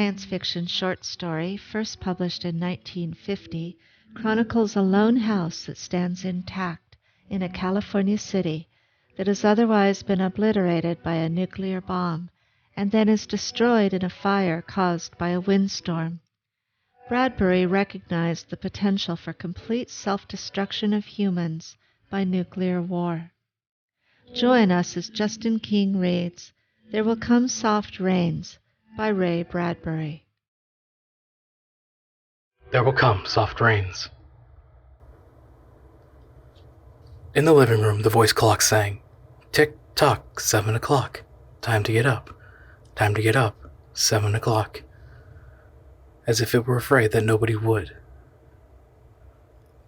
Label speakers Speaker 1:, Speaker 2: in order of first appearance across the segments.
Speaker 1: science fiction short story, first published in 1950, chronicles a lone house that stands intact in a California city that has otherwise been obliterated by a nuclear bomb and then is destroyed in a fire caused by a windstorm. Bradbury recognized the potential for complete self-destruction of humans by nuclear war. Join us as Justin King reads There Will Come Soft Rains by Ray Bradbury.
Speaker 2: There will come soft rains. In the living room, the voice clock sang, "Tick-tock, 7 o'clock. Time to get up. Time to get up. 7 o'clock." As if it were afraid that nobody would.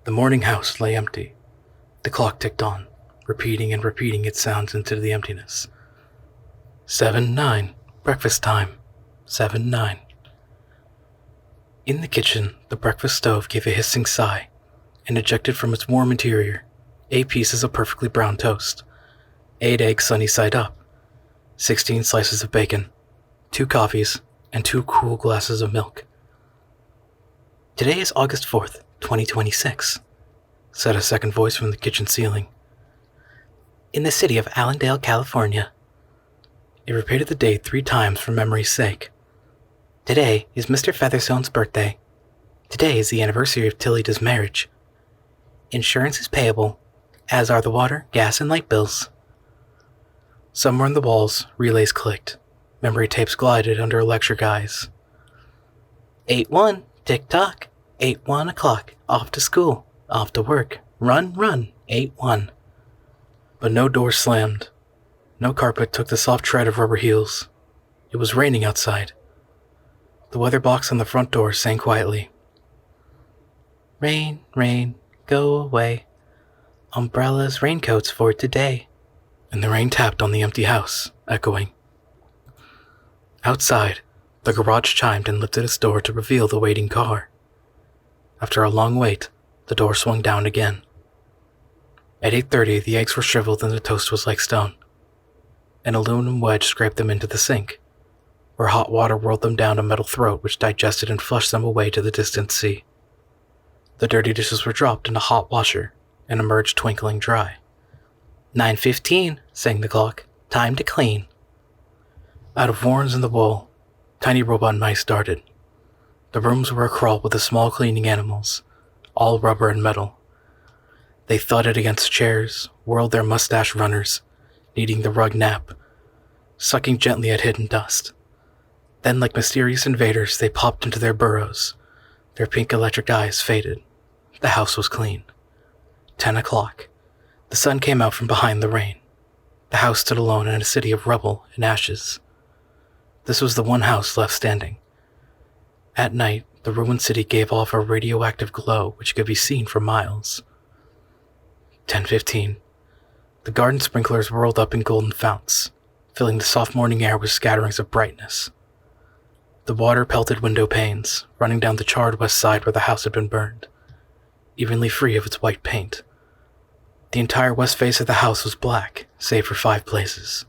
Speaker 2: The morning house lay empty. The clock ticked on, repeating and repeating its sounds into the emptiness. 7-9, breakfast time. 7-9. In the kitchen, the breakfast stove gave a hissing sigh and ejected from its warm interior 8 pieces of perfectly brown toast, 8 eggs sunny side up, 16 slices of bacon, 2 coffees, and 2 cool glasses of milk. "Today is August 4th, 2026, said a second voice from the kitchen ceiling. "In the city of Allendale, California." It repeated the date 3 times for memory's sake. "Today is Mr. Featherstone's birthday. Today is the anniversary of Tillita's marriage. Insurance is payable, as are the water, gas, and light bills." Somewhere on the walls, relays clicked. Memory tapes glided under electric eyes. 8-1, tick-tock. 8-1 o'clock. Off to school. Off to work. Run, run. 8-1. But no door slammed. No carpet took the soft tread of rubber heels. It was raining outside. The weather box on the front door sang quietly. "Rain, rain, go away. Umbrellas, raincoats for today." And the rain tapped on the empty house, echoing. Outside, the garage chimed and lifted its door to reveal the waiting car. After a long wait, the door swung down again. At 8:30, the eggs were shriveled and the toast was like stone. An aluminum wedge scraped them into the sink, where hot water whirled them down a metal throat which digested and flushed them away to the distant sea. The dirty dishes were dropped in a hot washer and emerged twinkling dry. 9:15, sang the clock. "Time to clean." Out of warrens in the bowl, tiny robot mice darted. The rooms were acrawl with the small cleaning animals, all rubber and metal. They thudded against chairs, whirled their mustache runners, kneading the rug nap, sucking gently at hidden dust. Then, like mysterious invaders, they popped into their burrows. Their pink electric eyes faded. The house was clean. 10 o'clock. The sun came out from behind the rain. The house stood alone in a city of rubble and ashes. This was the one house left standing. At night, the ruined city gave off a radioactive glow which could be seen for miles. 10:15. The garden sprinklers whirled up in golden founts, filling the soft morning air with scatterings of brightness. The water pelted window panes, running down the charred west side where the house had been burned, evenly free of its white paint. The entire west face of the house was black, save for 5 places.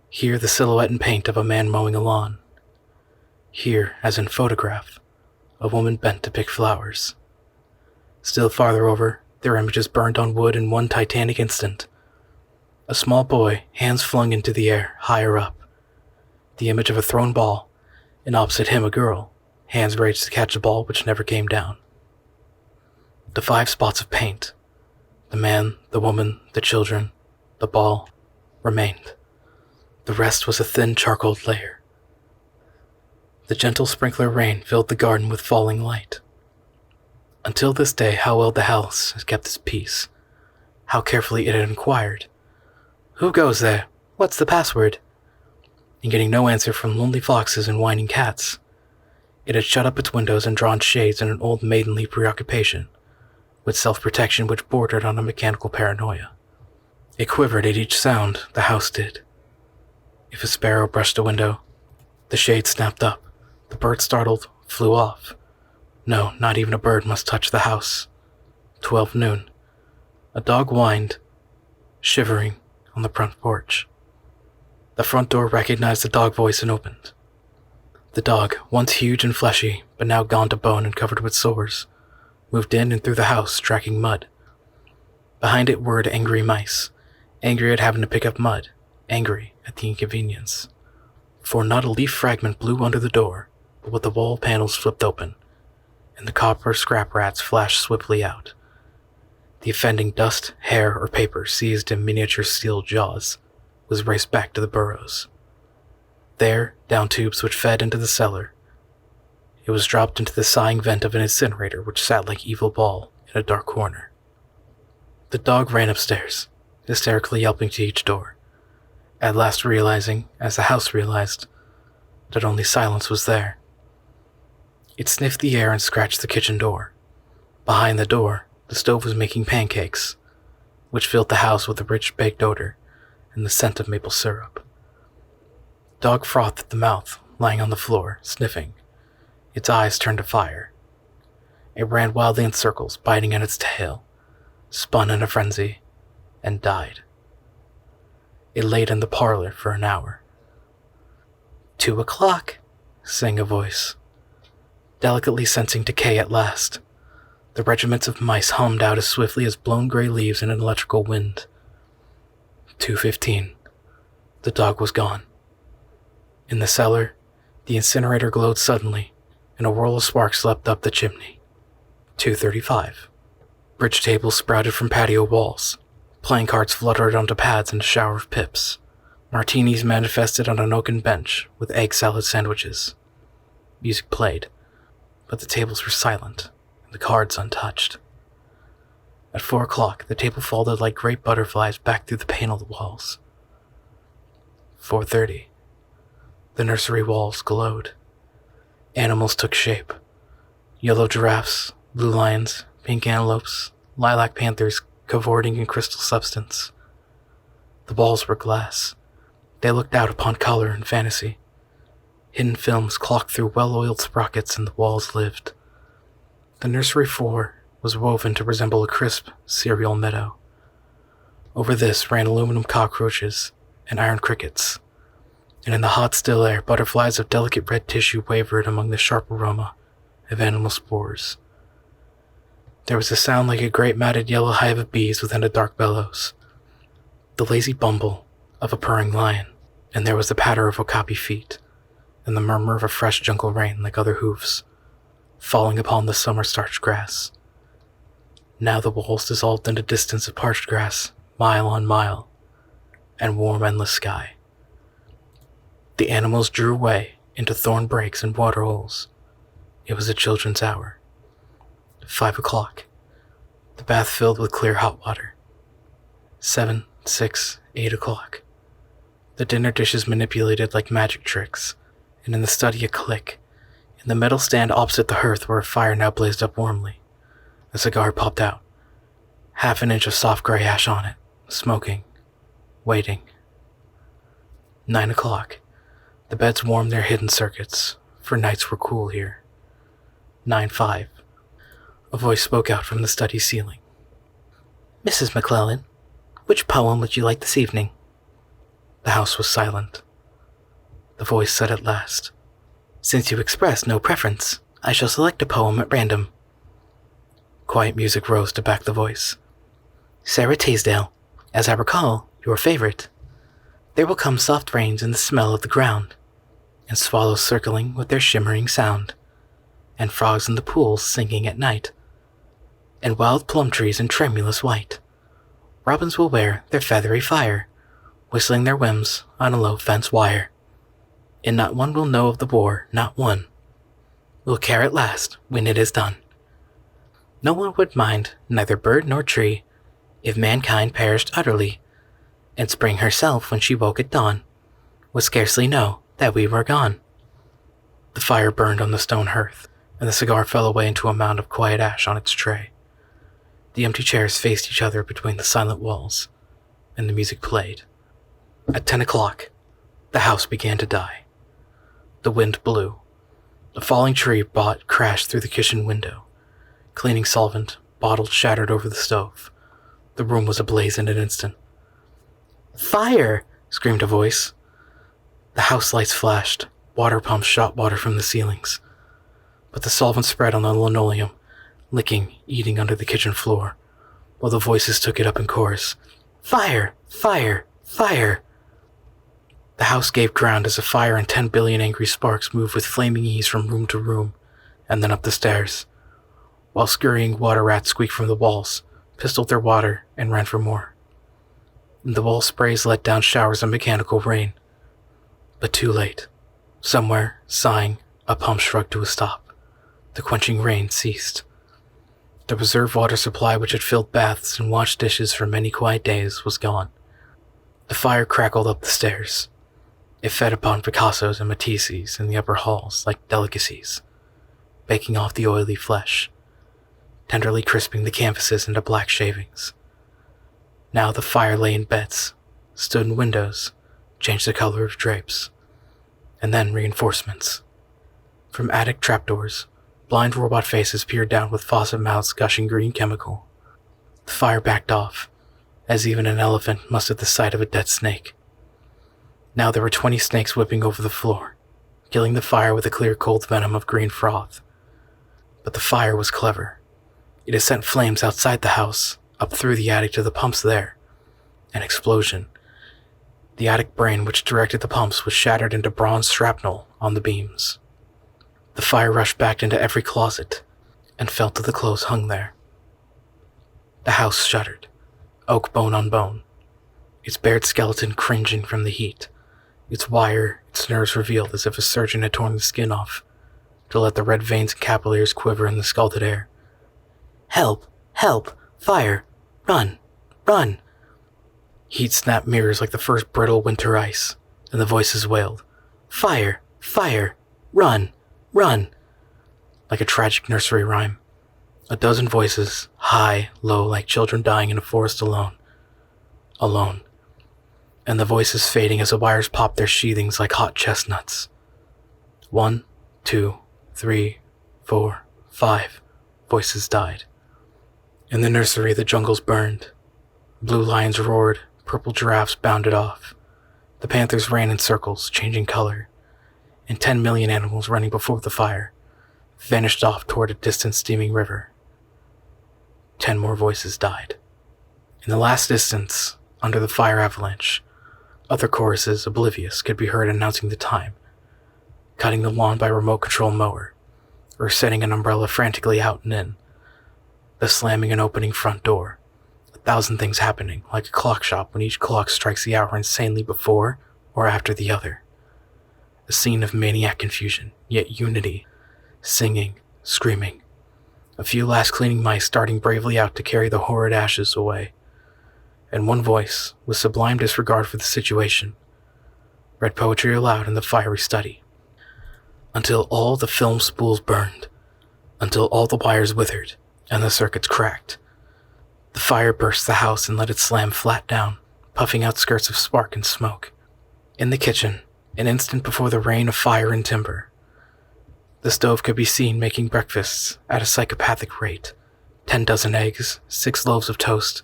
Speaker 2: Here the silhouette and paint of a man mowing a lawn. Here, as in photograph, a woman bent to pick flowers. Still farther over, their images burned on wood in one titanic instant. A small boy, hands flung into the air, higher up. The image of a thrown ball, and opposite him a girl, hands raised to catch a ball which never came down. The 5 spots of paint, the man, the woman, the children, the ball, remained. The rest was a thin charcoal layer. The gentle sprinkler rain filled the garden with falling light. Until this day, how well the house had kept its peace. How carefully it had inquired, "Who goes there? What's the password?" And getting no answer from lonely foxes and whining cats. It had shut up its windows and drawn shades in an old maidenly preoccupation, with self-protection which bordered on a mechanical paranoia. It quivered at each sound, the house did. If a sparrow brushed a window, the shade snapped up. The bird, startled, flew off. No, not even a bird must touch the house. 12 noon. A dog whined, shivering, on the front porch. The front door recognized the dog voice and opened. The dog, once huge and fleshy, but now gone to bone and covered with sores, moved in and through the house, tracking mud. Behind it whirred angry mice, angry at having to pick up mud, angry at the inconvenience. For not a leaf fragment blew under the door, but with the wall panels flipped open, and the copper scrap rats flashed swiftly out. The offending dust, hair, or paper seized in miniature steel jaws was raced back to the burrows. There, down tubes which fed into the cellar, it was dropped into the sighing vent of an incinerator which sat like evil ball in a dark corner. The dog ran upstairs, hysterically yelping to each door, at last realizing, as the house realized, that only silence was there. It sniffed the air and scratched the kitchen door. Behind the door, the stove was making pancakes, which filled the house with a rich baked odor and the scent of maple syrup. Dog frothed at the mouth, lying on the floor, sniffing. Its eyes turned to fire. It ran wildly in circles, biting at its tail, spun in a frenzy, and died. It laid in the parlor for an hour. 2 o'clock, sang a voice. Delicately sensing decay at last, the regiments of mice hummed out as swiftly as blown gray leaves in an electrical wind. 2:15. The dog was gone. In the cellar, the incinerator glowed suddenly, and a whirl of sparks leapt up the chimney. 2:35. Bridge tables sprouted from patio walls. Playing cards fluttered onto pads in a shower of pips. Martinis manifested on an oaken bench with egg salad sandwiches. Music played, but the tables were silent, and the cards untouched. At 4 o'clock, the table folded like great butterflies back through the paneled walls. 4:30. The nursery walls glowed. Animals took shape. Yellow giraffes, blue lions, pink antelopes, lilac panthers cavorting in crystal substance. The walls were glass. They looked out upon color and fantasy. Hidden films clocked through well-oiled sprockets and the walls lived. The nursery floor was woven to resemble a crisp, cereal meadow. Over this ran aluminum cockroaches and iron crickets, and in the hot, still air, butterflies of delicate red tissue wavered among the sharp aroma of animal spores. There was a sound like a great matted yellow hive of bees within a dark bellows, the lazy bumble of a purring lion, and there was the patter of okapi feet, and the murmur of a fresh jungle rain like other hoofs, falling upon the summer-starched grass. Now the walls dissolved into distance of parched grass, mile on mile, and warm endless sky. The animals drew away into thorn breaks and water holes. It was a children's hour. 5 o'clock. The bath filled with clear hot water. 7, 6, 8 o'clock. The dinner dishes manipulated like magic tricks, and in the study a click. In the metal stand opposite the hearth where a fire now blazed up warmly, a cigar popped out. Half an inch of soft gray ash on it, smoking, waiting. 9 o'clock. The beds warmed their hidden circuits, for nights were cool here. 9:05. A voice spoke out from the study ceiling. "Mrs. McClellan, which poem would you like this evening?" The house was silent. The voice said at last, "Since you express no preference, I shall select a poem at random." Quiet music rose to back the voice. "Sarah Teasdale, as I recall, your favorite. There will come soft rains in the smell of the ground, and swallows circling with their shimmering sound, and frogs in the pools singing at night, and wild plum trees in tremulous white. Robins will wear their feathery fire, whistling their whims on a low fence wire. And not one will know of the war, not one will care at last when it is done. No one would mind, neither bird nor tree, if mankind perished utterly, and spring herself, when she woke at dawn, would scarcely know that we were gone." The fire burned on the stone hearth, and the cigar fell away into a mound of quiet ash on its tray. The empty chairs faced each other between the silent walls, and the music played. At 10 o'clock, the house began to die. The wind blew. A falling tree crashed through the kitchen window. Cleaning solvent, bottles shattered over the stove. The room was ablaze in an instant. "Fire!" screamed a voice. The house lights flashed. Water pumps shot water from the ceilings, but the solvent spread on the linoleum, licking, eating under the kitchen floor, while the voices took it up in chorus. Fire! Fire! Fire! The house gave ground as a fire and 10 billion angry sparks moved with flaming ease from room to room, and then up the stairs, while scurrying water rats squeaked from the walls, pistoled their water, and ran for more. And the wall sprays let down showers of mechanical rain. But too late. Somewhere, sighing, a pump shrugged to a stop. The quenching rain ceased. The reserve water supply which had filled baths and washed dishes for many quiet days was gone. The fire crackled up the stairs. It fed upon Picassos and Matisses in the upper halls like delicacies, baking off the oily flesh, tenderly crisping the canvases into black shavings. Now the fire lay in beds, stood in windows, changed the color of drapes, and then reinforcements. From attic trapdoors, blind robot faces peered down with faucet mouths gushing green chemical. The fire backed off, as even an elephant must at the sight of a dead snake. Now there were 20 snakes whipping over the floor, killing the fire with a clear cold venom of green froth. But the fire was clever. It had sent flames outside the house, up through the attic to the pumps there. An explosion. The attic brain which directed the pumps was shattered into bronze shrapnel on the beams. The fire rushed back into every closet, and fell to the clothes hung there. The house shuddered, oak bone on bone, its bared skeleton cringing from the heat, its wire, its nerves revealed as if a surgeon had torn the skin off, to let the red veins and capillaries quiver in the scalded air. Help! Help! Fire! Run! Run! Heat snapped mirrors like the first brittle winter ice, and the voices wailed, Fire! Fire! Run! Run! Like a tragic nursery rhyme. A dozen voices, high, low, like children dying in a forest alone. Alone. And the voices fading as the wires popped their sheathings like hot chestnuts. 1, 2, 3, 4, 5 voices died. In the nursery, the jungles burned. Blue lions roared, purple giraffes bounded off. The panthers ran in circles, changing color, and 10 million animals running before the fire vanished off toward a distant steaming river. 10 more voices died. In the last distance, under the fire avalanche, other choruses, oblivious, could be heard announcing the time, cutting the lawn by remote control mower, or setting an umbrella frantically out and in, the slamming and opening front door, 1,000 things happening, like a clock shop when each clock strikes the hour insanely before or after the other. A scene of maniac confusion, yet unity, singing, screaming. A few last cleaning mice darting bravely out to carry the horrid ashes away. And one voice, with sublime disregard for the situation, read poetry aloud in the fiery study. Until all the film spools burned, until all the wires withered, and the circuits cracked. The fire burst the house and let it slam flat down, puffing out skirts of spark and smoke. In the kitchen, an instant before the rain of fire and timber, the stove could be seen making breakfasts at a psychopathic rate. 10 dozen eggs, 6 loaves of toast,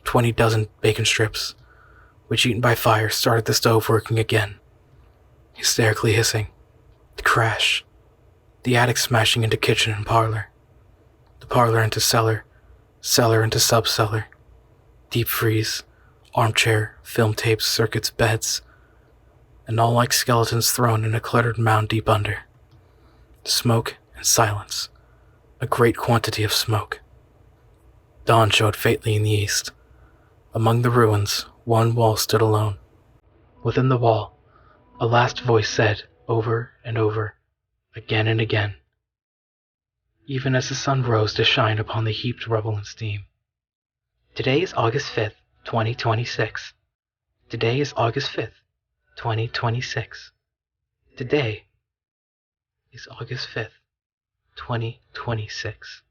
Speaker 2: 20 dozen bacon strips, which eaten by fire started the stove working again. Hysterically hissing. The crash. The attic smashing into kitchen and parlor. The parlor into cellar. Cellar into sub-cellar. Deep freeze. Armchair, film tapes, circuits, beds. And all like skeletons thrown in a cluttered mound deep under. Smoke and silence. A great quantity of smoke. Dawn showed faintly in the east. Among the ruins, one wall stood alone. Within the wall, a last voice said, over and over, again and again, even as the sun rose to shine upon the heaped rubble and steam. Today is August 5th, 2026. Today is August 5th, 2026. Today is August 5th, 2026.